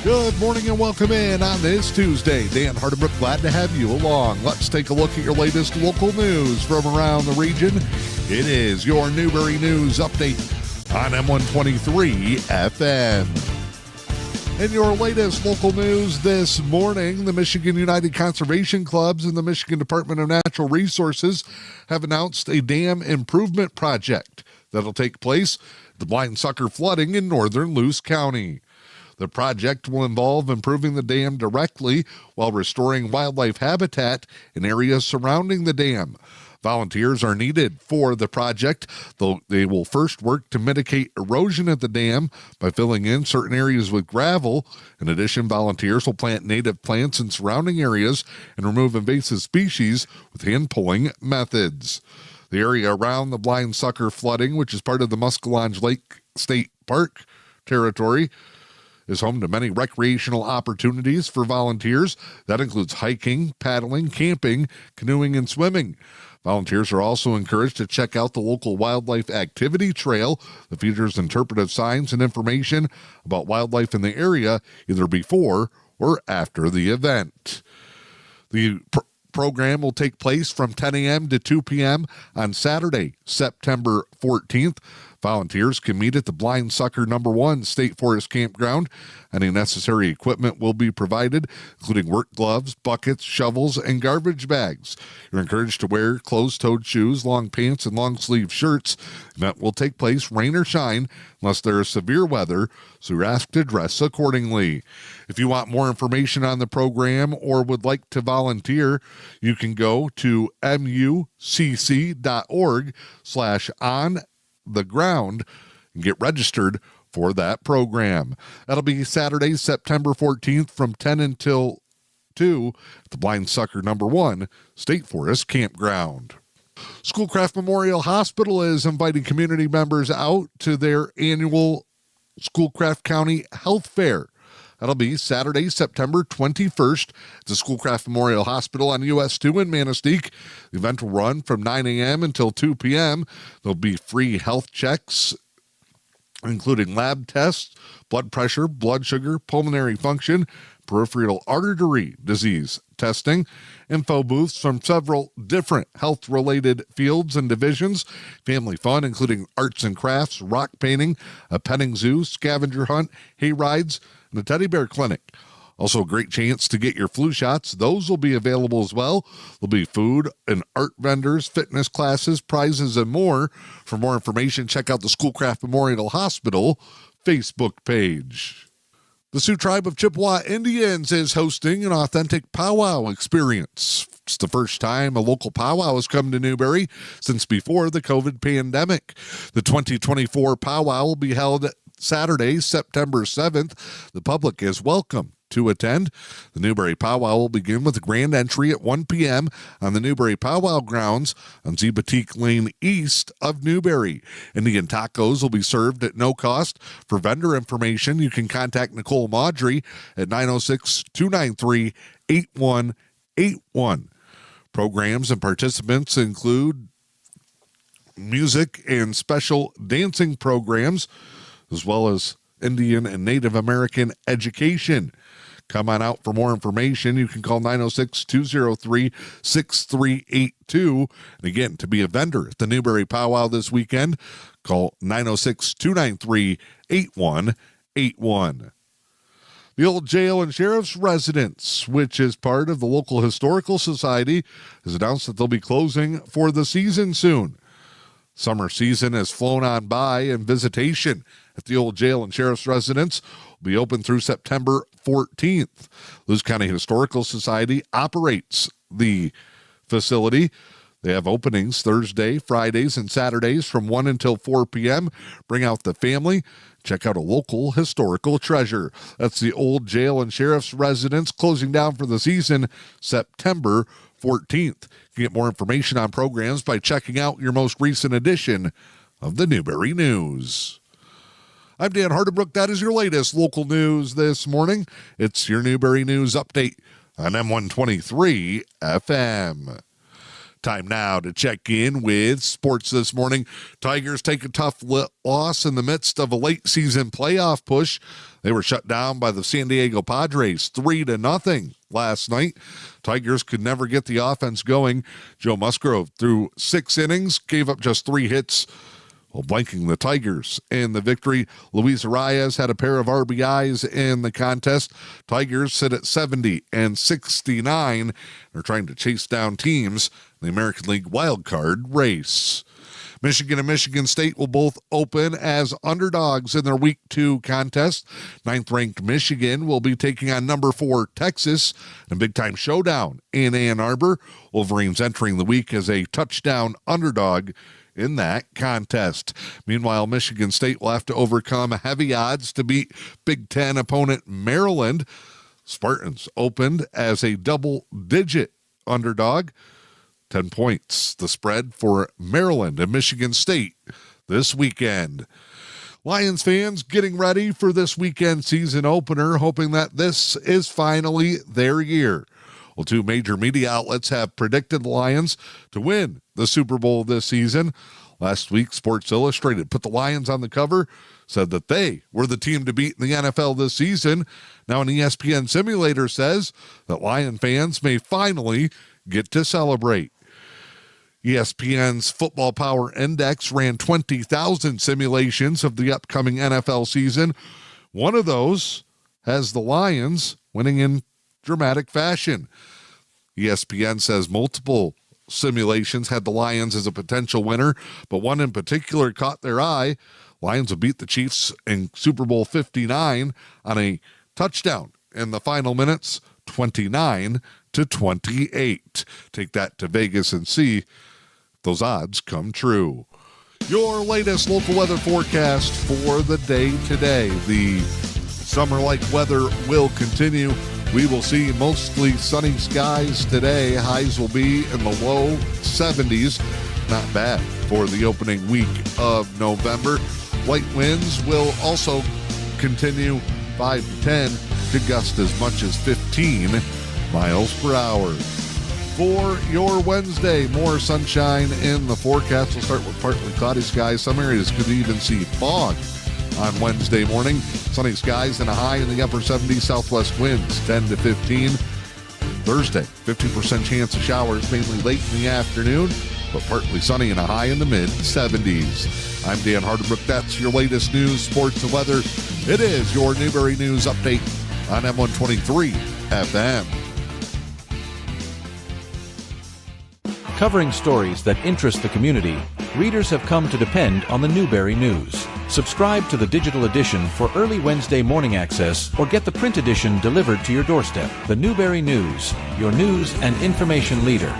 Good morning and welcome in on this Tuesday. Dan Hardenbrook, glad to have you along. Let's take a look at your latest local news from around the region. It is your Newberry News Update on M123 FM. In your latest local news this morning, the Michigan United Conservation Clubs and the Michigan Department of Natural Resources have announced a dam improvement project that'll take place at the Blind Sucker flooding in northern Luce County. The project will involve improving the dam directly while restoring wildlife habitat in areas surrounding the dam. Volunteers are needed for the project, though they will first work to mitigate erosion at the dam by filling in certain areas with gravel. In addition, volunteers will plant native plants in surrounding areas and remove invasive species with hand-pulling methods. The area around the Blind Sucker flooding, which is part of the Muskellonge Lake State Park territory, is home to many recreational opportunities for volunteers. That includes hiking, paddling, camping, canoeing, and swimming. Volunteers are also encouraged to check out the local wildlife activity trail that features interpretive signs and information about wildlife in the area either before or after the event. The program will take place from 10 a.m. to 2 p.m. on Saturday, September 14th. Volunteers can meet at the Blind Sucker No. 1 State Forest Campground. Any necessary equipment will be provided, including work gloves, buckets, shovels, and garbage bags. You're encouraged to wear closed-toed shoes, long pants, and long-sleeve shirts. The event will take place rain or shine unless there is severe weather, so you're asked to dress accordingly. If you want more information on the program or would like to volunteer, you can go to mucc.org/on-the-ground and get registered for that program. That'll be Saturday, September 14th from 10 until 2 at the Blind Sucker No. 1 State Forest Campground. Schoolcraft Memorial Hospital is inviting community members out to their annual Schoolcraft County Health Fair. That'll be Saturday, September 21st at the Schoolcraft Memorial Hospital on US 2 in Manistee. The event will run from 9 a.m. until 2 p.m. There'll be free health checks, including lab tests, blood pressure, blood sugar, pulmonary function, peripheral artery disease testing, info booths from several different health-related fields and divisions, family fun, including arts and crafts, rock painting, a petting zoo, scavenger hunt, hay rides, and a teddy bear clinic. Also a great chance to get your flu shots. Those will be available as well. There'll be food and art vendors, fitness classes, prizes, and more. For more information, check out the Schoolcraft Memorial Hospital Facebook page. The Sioux Tribe of Chippewa Indians is hosting an authentic powwow experience. It's the first time a local powwow has come to Newberry since before the COVID pandemic. The 2024 powwow will be held Saturday, September 7th. The public is welcome to attend. The Newberry Powwow will begin with a grand entry at 1 p.m. on the Newberry Powwow grounds on Zebatique Lane east of Newberry. Indian tacos will be served at no cost. For vendor information, you can contact Nicole Maudry at 906-293-8181. Programs and participants include music and special dancing programs, as well as Indian and Native American education. Come on out for more information. You can call 906-203-6382. And again, to be a vendor at the Newberry Powwow this weekend, call 906-293-8181. The Old Jail and Sheriff's Residence, which is part of the local historical society, has announced that they'll be closing for the season soon. Summer season has flown on by, and visitation at the Old Jail and Sheriff's Residence will be open through September 14th. Luce County Historical Society operates the facility. They have openings Thursday, Fridays, and Saturdays from 1 until 4 p.m. Bring out the family. Check out a local historical treasure. That's the Old Jail and Sheriff's Residence, closing down for the season September 14th. You can get more information on programs by checking out your most recent edition of the Newberry News. I'm Dan Hardenbrook. That is your latest local news this morning. It's your Newberry News Update on M123 FM. Time now to check in with sports this morning. Tigers take a tough loss in the midst of a late season playoff push. They were shut down by the San Diego Padres 3-0 last night. Tigers could never get the offense going. Joe Musgrove threw 6 innings, gave up just 3 hits, while blanking the Tigers in the victory. Luis Arias had a pair of RBIs in the contest. Tigers sit at 70 and 69. They're trying to chase down teams in the American League wildcard race. Michigan and Michigan State will both open as underdogs in their Week 2 contest. 9th-ranked Michigan will be taking on number 4 Texas in a big-time showdown in Ann Arbor. Wolverines entering the week as a touchdown underdog in that contest. Meanwhile, Michigan State will have to overcome heavy odds to beat Big Ten opponent Maryland. Spartans opened as a double-digit underdog. 10 points, the spread for Maryland and Michigan State this weekend. Lions fans getting ready for this weekend season opener, hoping that this is finally their year. Well, 2 major media outlets have predicted the Lions to win the Super Bowl this season. Last week, Sports Illustrated put the Lions on the cover, said that they were the team to beat in the NFL this season. Now an ESPN simulator says that Lion fans may finally get to celebrate. ESPN's Football Power Index ran 20,000 simulations of the upcoming NFL season. One of those has the Lions winning in dramatic fashion. ESPN says multiple simulations had the Lions as a potential winner, but one in particular caught their eye. Lions will beat the Chiefs in Super Bowl 59 on a touchdown in the final minutes, 29-28. Take that to Vegas and see if those odds come true. Your latest local weather forecast for the day today. The summer-like weather will continue. We will see mostly sunny skies today. Highs will be in the low 70s. Not bad for the opening week of November. Light winds will also continue 5 to 10, could gust as much as 15 miles per hour. For your Wednesday, more sunshine in the forecast. We'll start with partly cloudy skies. Some areas could even see fog on Wednesday morning. Sunny skies and a high in the upper 70s. Southwest winds 10 to 15. Thursday, 50% chance of showers mainly late in the afternoon, but partly sunny and a high in the mid-70s. I'm Dan Hardenbrook. That's your latest news, sports, and weather. It is your Newberry News Update on M123 FM. Covering stories that interest the community, readers have come to depend on the Newberry News. Subscribe to the digital edition for early Wednesday morning access or get the print edition delivered to your doorstep. The Newberry News, your news and information leader.